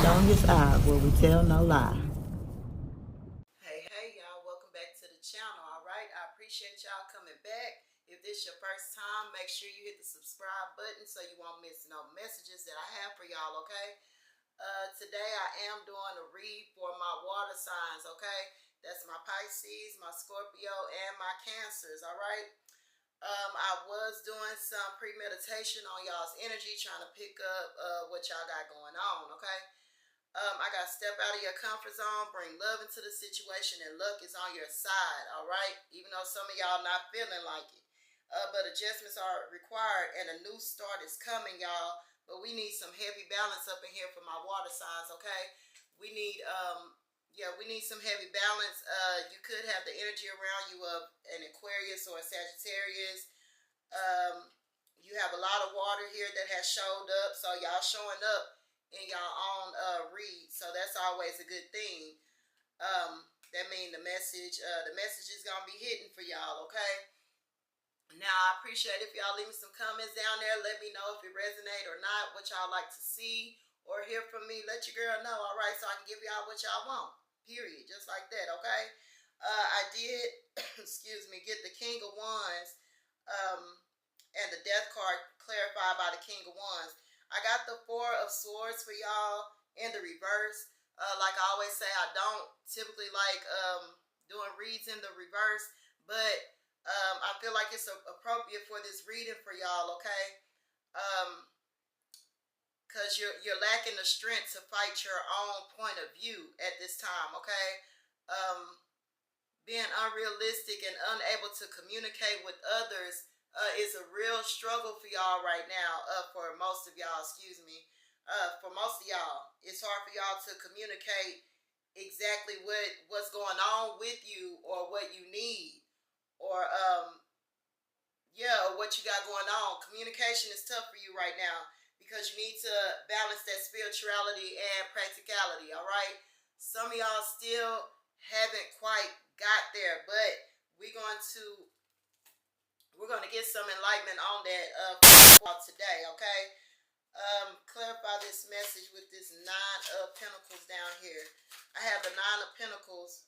on his eye where we tell no lie. Hey, y'all, welcome back to the channel. All right, I appreciate y'all coming back. If this your first time, make sure you hit the subscribe button so you won't miss no messages that I have for y'all, okay? Today I am doing a read for my water signs, okay? That's my Pisces, my Scorpio, and my Cancers, all right? I was doing some premeditation on y'all's energy, trying to pick up what y'all got going on, okay? I got to step out of your comfort zone, bring love into the situation, and luck is on your side, all right? Even though some of y'all not feeling like it. But adjustments are required, and a new start is coming, y'all. But we need some heavy balance up in here for my water signs, okay? We need, we need some heavy balance. You could have the energy around you of an Aquarius or a Sagittarius. You have a lot of water here that has showed up, so y'all showing up in y'all own read, so that's always a good thing. That means the message is gonna be hidden for y'all, okay? Now I appreciate if y'all leave me some comments down there. Let me know if it resonate or not, what y'all like to see or hear from me. Let your girl know, all right, so I can give y'all what y'all want. Period, just like that, okay? I did, excuse me, get the King of Wands and the Death card clarified by the King of Wands. I got the Four of Swords for y'all in the reverse. Like I always say, I don't typically like doing reads in the reverse, but I feel like it's appropriate for this reading for y'all, okay? Because you're lacking the strength to fight your own point of view at this time, okay? Being unrealistic and unable to communicate with others is a real struggle for y'all right now. For most of y'all, excuse me. For most of y'all, it's hard for y'all to communicate exactly what's going on with you or what you need, or or what you got going on. Communication is tough for you right now because you need to balance that spirituality and practicality. All right, some of y'all still haven't quite got there, but we're going to get some enlightenment on that today, okay? Clarify this message with this Nine of Pentacles down here. I have the Nine of Pentacles,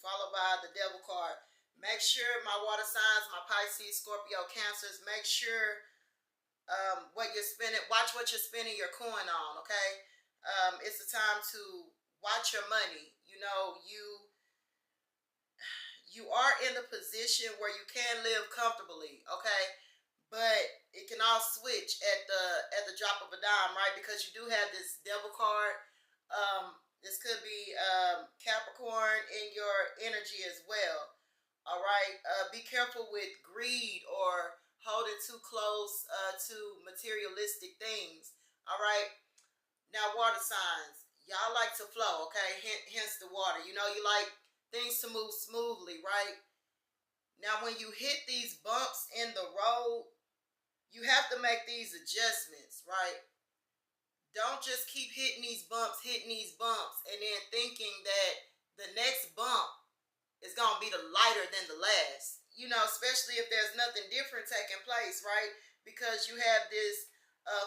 followed by the Devil card. Make sure, my water signs, my Pisces, Scorpio, Cancers, make sure what you're spending, watch what you're spending your coin on, okay? It's a time to watch your money. You know, you are in the position where you can live comfortably, okay? But it can all switch at the drop of a dime, right? Because you do have this Devil card. This could be Capricorn in your energy as well. All right. Be careful with greed or holding too close to materialistic things. All right. Now, water signs, y'all like to flow, okay? Hence the water. You know, you like things to move smoothly, right? Now, when you hit these bumps in the road, you have to make these adjustments, right? Don't just keep hitting these bumps, and then thinking that the next bump is going to be the lighter than the last. You know, especially if there's nothing different taking place, right? Because you have this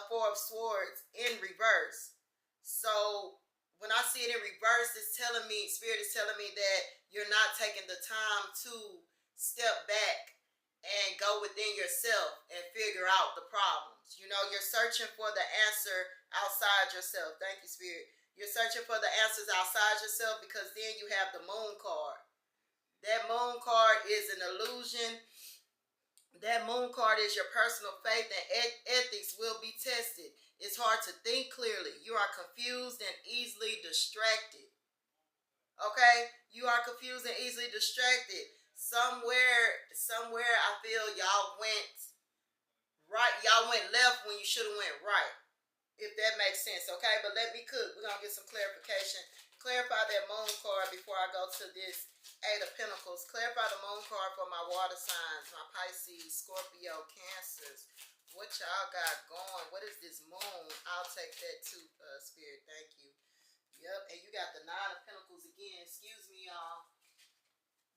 Four of Swords in reverse. So when I see it in reverse, it's telling me, Spirit is telling me that you're not taking the time to step back and go within yourself and figure out the problems. You know, you're searching for the answer outside yourself. Thank you, Spirit. You're searching for the answers outside yourself because then you have the Moon card. That Moon card is an illusion. That Moon card is your personal faith and ethics will be tested. It's hard to think clearly. You are confused and easily distracted. Okay? You are confused and easily distracted. Somewhere I feel y'all went right. Y'all went left when you should have went right. If that makes sense, okay? But let me cook. We're going to get some clarification. Clarify that Moon card before I go to this Eight of Pentacles. Clarify the Moon card for my water signs, my Pisces, Scorpio, Cancers. What y'all got going? What is this moon? I'll take that too, Spirit. Thank you. Yep, and you got the Nine of Pentacles again. Excuse me, y'all.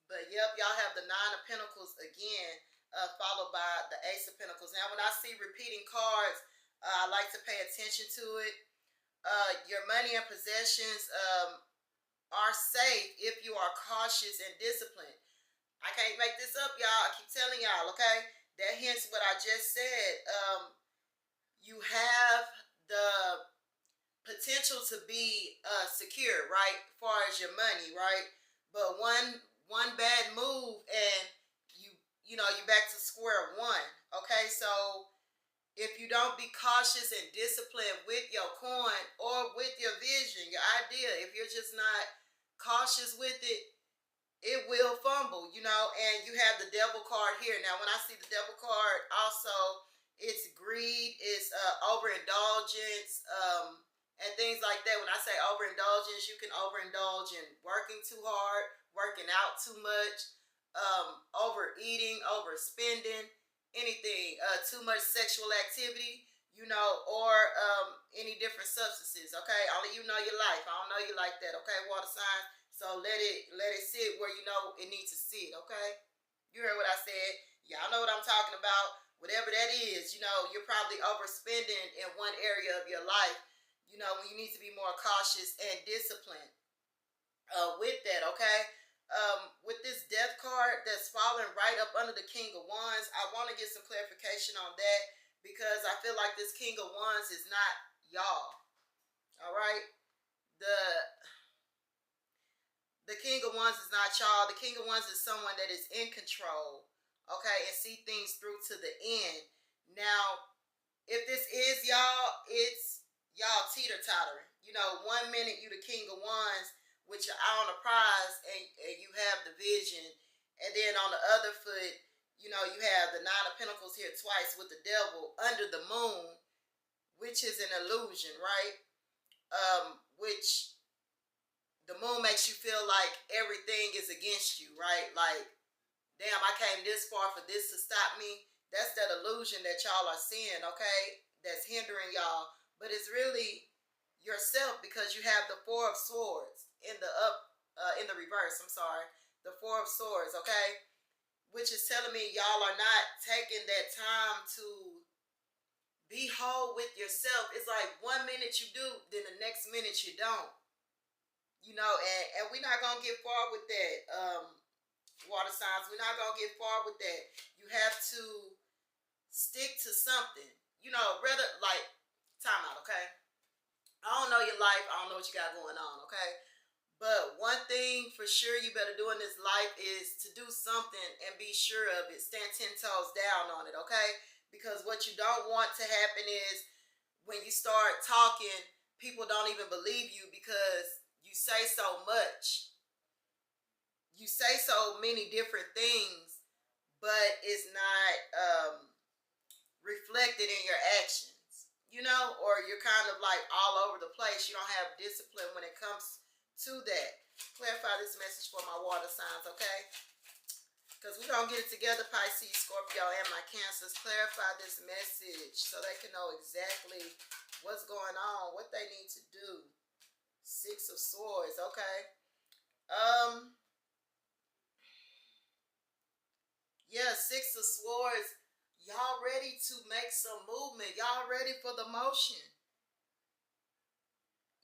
But yep, y'all have the Nine of Pentacles again, followed by the Ace of Pentacles. Now, when I see repeating cards, I like to pay attention to it. Your money and possessions are safe if you are cautious and disciplined. I can't make this up, y'all. I keep telling y'all, okay? That hence what I just said. You have the potential to be secure, right? As far as your money, right? But one bad move and you're back to square one. Okay, so if you don't be cautious and disciplined with your coin or with your vision, your idea, if you're just not cautious with it, it will fumble, and you have the devil card here. Now, when I see the devil card, also, it's greed, it's overindulgence, and things like that. When I say overindulgence, you can overindulge in working too hard, working out too much, overeating, overspending, anything, too much sexual activity, or any different substances. Okay, only you know your life. I don't know you like that. Okay, water signs. So let it sit where you know it needs to sit. Okay, you heard what I said. Y'all know what I'm talking about. Whatever that is, you're probably overspending in one area of your life. When you need to be more cautious and disciplined with that. Okay. With this death card that's falling right up under the King of Wands, I want to get some clarification on that because I feel like this King of Wands is not y'all. All right. The King of Wands is not y'all. The King of Wands is someone that is in control, okay, and see things through to the end. Now, if this is y'all, it's y'all teeter-tottering. 1 minute you the King of Wands with your eye on the prize and you have the vision. And then on the other foot, you have the Nine of Pentacles here twice with the devil under the moon, which is an illusion, right? Which the moon makes you feel like everything is against you, right? Like, damn, I came this far for this to stop me. That's that illusion that y'all are seeing, okay? That's hindering y'all. But it's really yourself because you have the Four of Swords in the reverse. I'm sorry. The Four of Swords, okay? Which is telling me y'all are not taking that time to be whole with yourself. It's like 1 minute you do, then the next minute you don't. And we're not going to get far with that, water signs. We're not going to get far with that. You have to stick to something. Rather, like, time out, okay? I don't know your life. I don't know what you got going on, okay? But one thing for sure you better do in this life is to do something and be sure of it. Stand 10 toes down on it, okay? Because what you don't want to happen is when you start talking, people don't even believe you because you say so much. You say so many different things, but it's not reflected in your actions, or you're kind of like all over the place. You don't have discipline when it comes to that. Clarify this message for my water signs, okay? Because we're going to get it together, Pisces, Scorpio, and my Cancers. Clarify this message so they can know exactly what's going on, what they need to do. Six of Swords, okay. Yeah, Six of Swords. Y'all ready to make some movement. Y'all ready for the motion.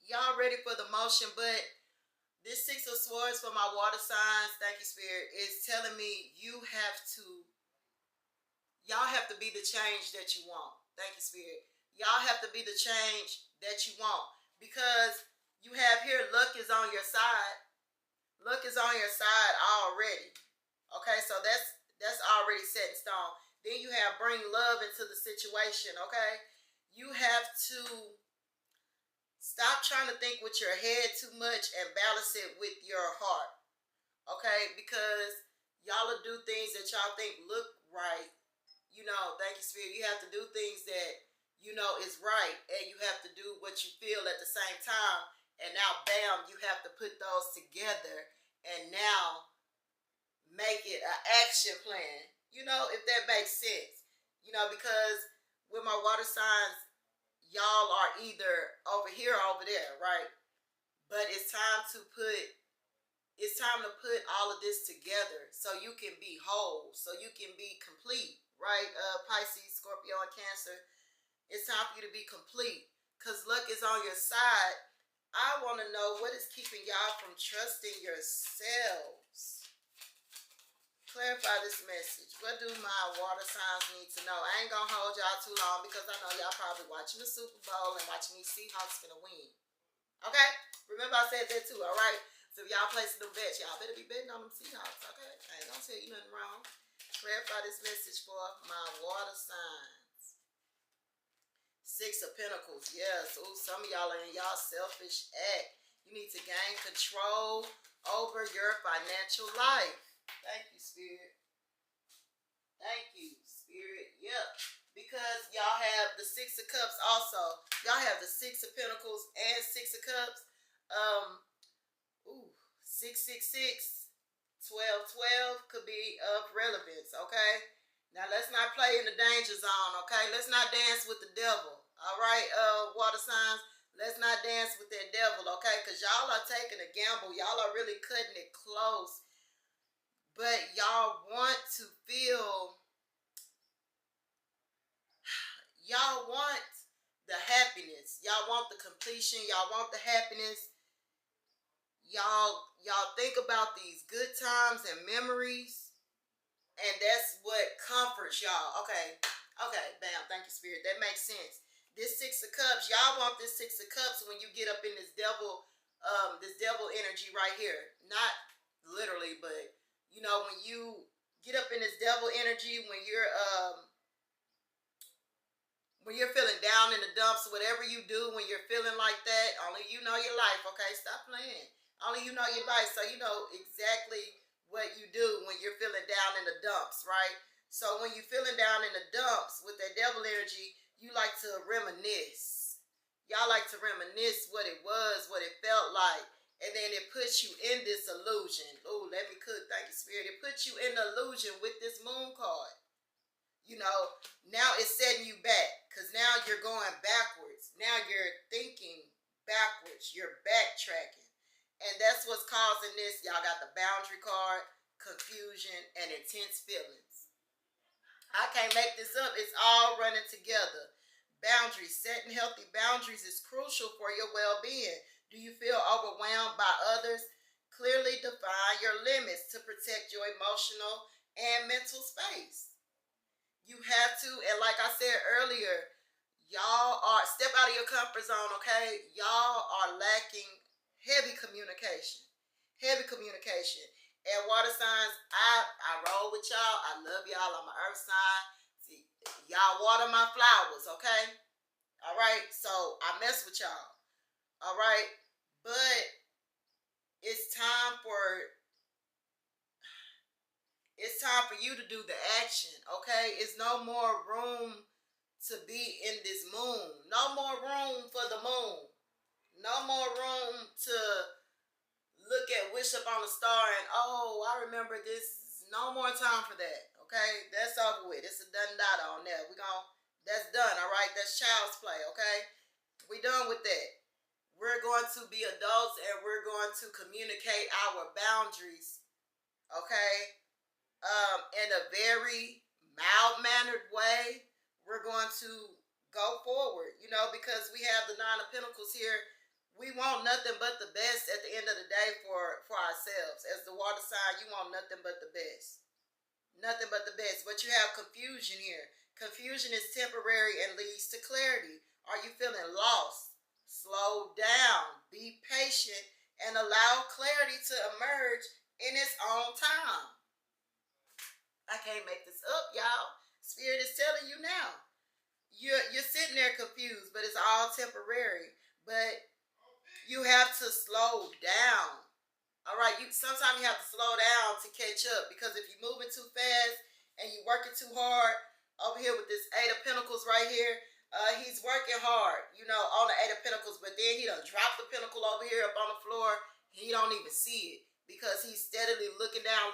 Y'all ready for the motion, but this Six of Swords for my water signs, thank you, Spirit, is telling me y'all have to be the change that you want. Thank you, Spirit. Y'all have to be the change that you want because you have here luck is on your side. Luck is on your side already. Okay, so that's already set in stone. Then you have bring love into the situation, okay? You have to stop trying to think with your head too much and balance it with your heart, okay? Because y'all will do things that y'all think look right. Thank you, Spirit. You have to do things that is right, and you have to do what you feel at the same time. And now, bam, you have to put those together and now make it an action plan. If that makes sense. Because with my water signs, y'all are either over here or over there, right? But it's time to put all of this together so you can be whole, so you can be complete, right? Pisces, Scorpio, and Cancer. It's time for you to be complete. because luck is on your side. I want to know what is keeping y'all from trusting yourselves. Clarify this message. What do my water signs need to know? I ain't going to hold y'all too long because I know y'all probably watching the Super Bowl and watching these Seahawks finna win. Okay? Remember I said that too, all right? So if y'all placing them bets, y'all better be betting on them Seahawks, okay? I ain't going to tell you nothing wrong. Clarify this message for my water signs. Six of Pentacles, yes. Ooh, some of y'all are in y'all selfish act. You need to gain control over your financial life. Thank you, Spirit. Thank you, Spirit. Yep. Because y'all have the Six of Cups also. Y'all have the Six of Pentacles and Six of Cups. 666, 1212 could be of relevance, okay? Now, let's not play in the danger zone, okay? Let's not dance with the devil, all right, water signs? Let's not dance with that devil, okay? Because y'all are taking a gamble. Y'all are really cutting it close. But y'all want to feel, y'all want the happiness. Y'all want the completion. Y'all want the happiness. Y'all think about these good times and memories. And that's what comforts y'all. Okay, bam, thank you, Spirit. That makes sense. This Six of Cups, y'all want this Six of Cups when you get up in this devil energy right here. Not literally, but you know, when you get up in this devil energy, when you're feeling down in the dumps, whatever you do when you're feeling like that, only you know your life, okay? Stop playing. Only you know your life, so you know exactly what you do when you're feeling down in the dumps, right? So when you're feeling down in the dumps with that devil energy, you like to reminisce. Y'all like to reminisce what it was, what it felt like. And then it puts you in this illusion. Oh, let me cook. Thank you, Spirit. It puts you in the illusion with this moon card. You know, now it's setting you back. Because now you're going backwards. Now you're thinking backwards. You're backtracking. And that's what's causing this. Y'all got the boundary card, confusion, and intense feelings. I can't make this up. It's all running together. Boundaries. Setting healthy boundaries is crucial for your well-being. Do you feel overwhelmed by others? Clearly define your limits to protect your emotional and mental space. You have to, and like I said earlier, y'all are, step out of your comfort zone, okay? Y'all are lacking heavy communication. Heavy communication. And water signs, I roll with y'all. I love y'all. I'm an earth sign. See, y'all water my flowers, okay? All right? So, I mess with y'all. All right? But it's time for you to do the action, okay? It's no more room to be in this moon. No more room for the moon. No more room to look at wish up on a star and, oh, I remember this. No more time for that, okay? That's over with. It's a done data on there. That's done, all right? That's child's play, okay? We done with that. We're going to be adults and we're going to communicate our boundaries, okay? In a very mild-mannered way. We're going to go forward, you know, because we have the Nine of Pentacles here. We want nothing but the best at the end of the day for ourselves. As the water sign, you want nothing but the best. Nothing but the best. But you have confusion here. Confusion is temporary and leads to clarity. Are you feeling lost? Slow down. Be patient and allow clarity to emerge in its own time. I can't make this up, y'all. Spirit is telling you now. You're sitting there confused, but it's all temporary. But you have to slow down. All right, sometimes you have to slow down to catch up, because if you're moving too fast and you're working too hard, over here with this Eight of Pentacles right here, he's working hard, you know, on the Eight of Pentacles, but then he done dropped the pentacle over here up on the floor. He don't even see it because he's steadily looking down,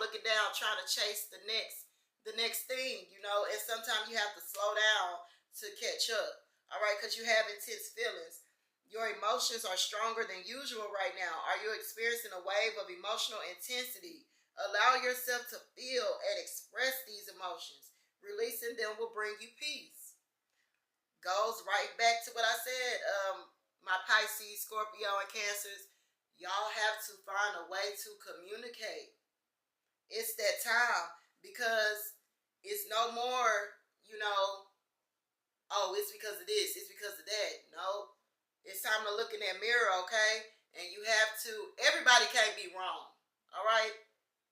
trying to chase the next thing, you know. And sometimes you have to slow down to catch up, all right, because you have intense feelings. Your emotions are stronger than usual right now. Are you experiencing a wave of emotional intensity? Allow yourself to feel and express these emotions. Releasing them will bring you peace. goes right back to what I said. My Pisces, Scorpio, and Cancers, y'all have to find a way to communicate. It's that time, because it's no more, oh, it's because of this, it's because of that. No, it's time to look in that mirror, okay? And you have to, everybody can't be wrong, all right?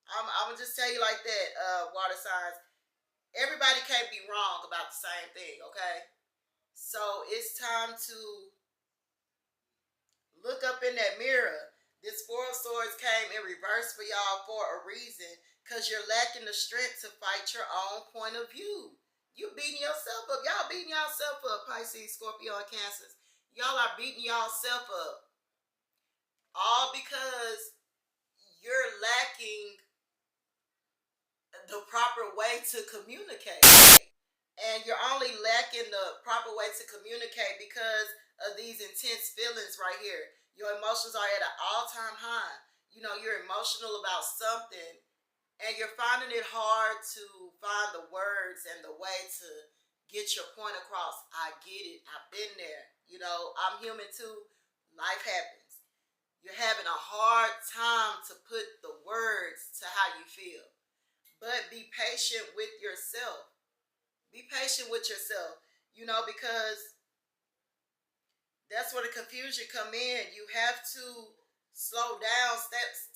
I'm gonna just tell you like that, water signs. Everybody can't be wrong about the same thing, okay? So it's time to look up in that mirror. This Four of Swords came in reverse for y'all for a reason, because you're lacking the strength to fight your own point of view. You beating yourself up. Y'all beating yourself up, Pisces, Scorpio, and Cancers. Y'all are beating yourself up. All because you're lacking the proper way to communicate. And you're only lacking the proper way to communicate because of these intense feelings right here. Your emotions are at an all-time high. You're emotional about something, and you're finding it hard to find the words and the way to get your point across. I get it. I've been there. I'm human too. Life happens. You're having a hard time to put the words to how you feel. But be patient with yourself. Be patient with yourself, because that's where the confusion come in. You have to slow down,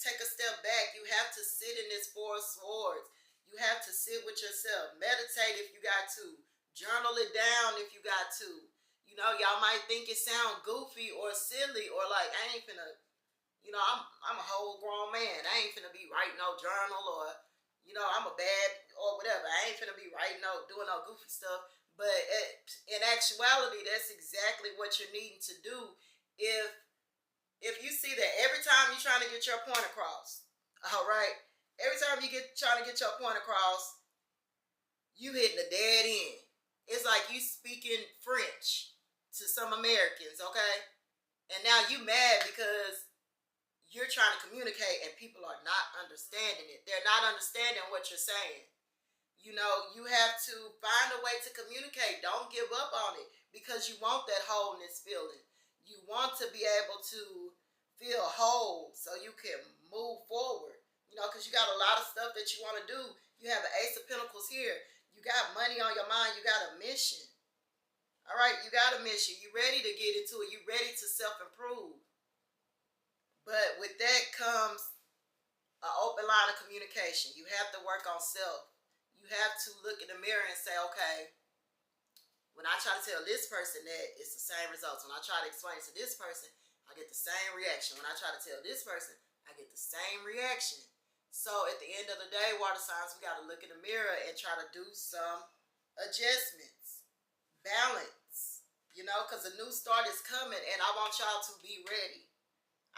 take a step back. You have to sit in this Four of Swords. You have to sit with yourself. Meditate if you got to. Journal it down if you got to. Y'all might think it sound goofy or silly, or like, I ain't finna, I'm a whole grown man. I ain't finna be writing no journal, or, I'm a bad, or whatever. I ain't finna be writing doing no goofy stuff. But in actuality, that's exactly what you're needing to do. If you see that every time you're trying to get your point across, all right, every time trying to get your point across, you hitting a dead end. It's like you speaking French to some Americans, okay? And now you mad because you're trying to communicate and people are not understanding it. They're not understanding what you're saying. You have to find a way to communicate. Don't give up on it, because you want that wholeness feeling. You want to be able to feel whole so you can move forward. Because you got a lot of stuff that you want to do. You have an Ace of Pentacles here. You got money on your mind. You got a mission. All right, you got a mission. You ready to get into it. You ready to self-improve. But with that comes an open line of communication. You have to work on self. You have to look in the mirror and say, okay, when I try to tell this person that, it's the same results. When I try to explain it to this person, I get the same reaction. When I try to tell this person, I get the same reaction. So at the end of the day, water signs, we got to look in the mirror and try to do some adjustments. Balance. Because a new start is coming, and I want y'all to be ready.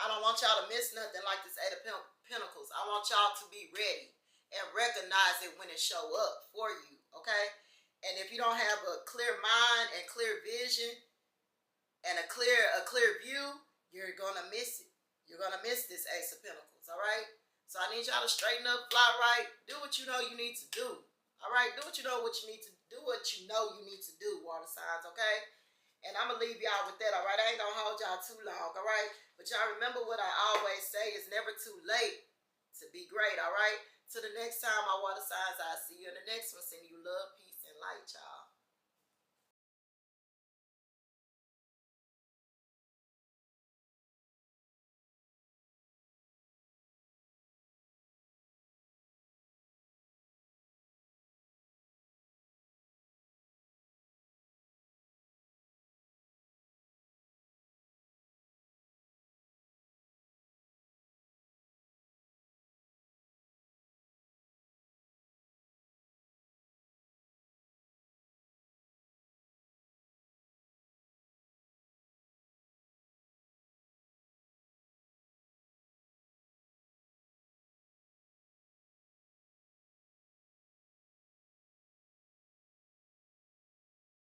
I don't want y'all to miss nothing like this Eight of Pentacles. I want y'all to be ready and recognize it when it show up for you, okay? And if you don't have a clear mind and clear vision and a clear view, you're gonna miss it. You're gonna miss this Ace of Pentacles, all right? So I need y'all to straighten up, fly right, do what you know you need to do, all right? Do what you know you need to do, water signs, okay? And I'm gonna leave y'all with that, all right? I ain't gonna hold y'all too long, all right? But y'all remember what I always say, it's never too late to be great, all right? Till the next time, my water signs, I'll see you in the next one. Sending you love, peace, and light, y'all.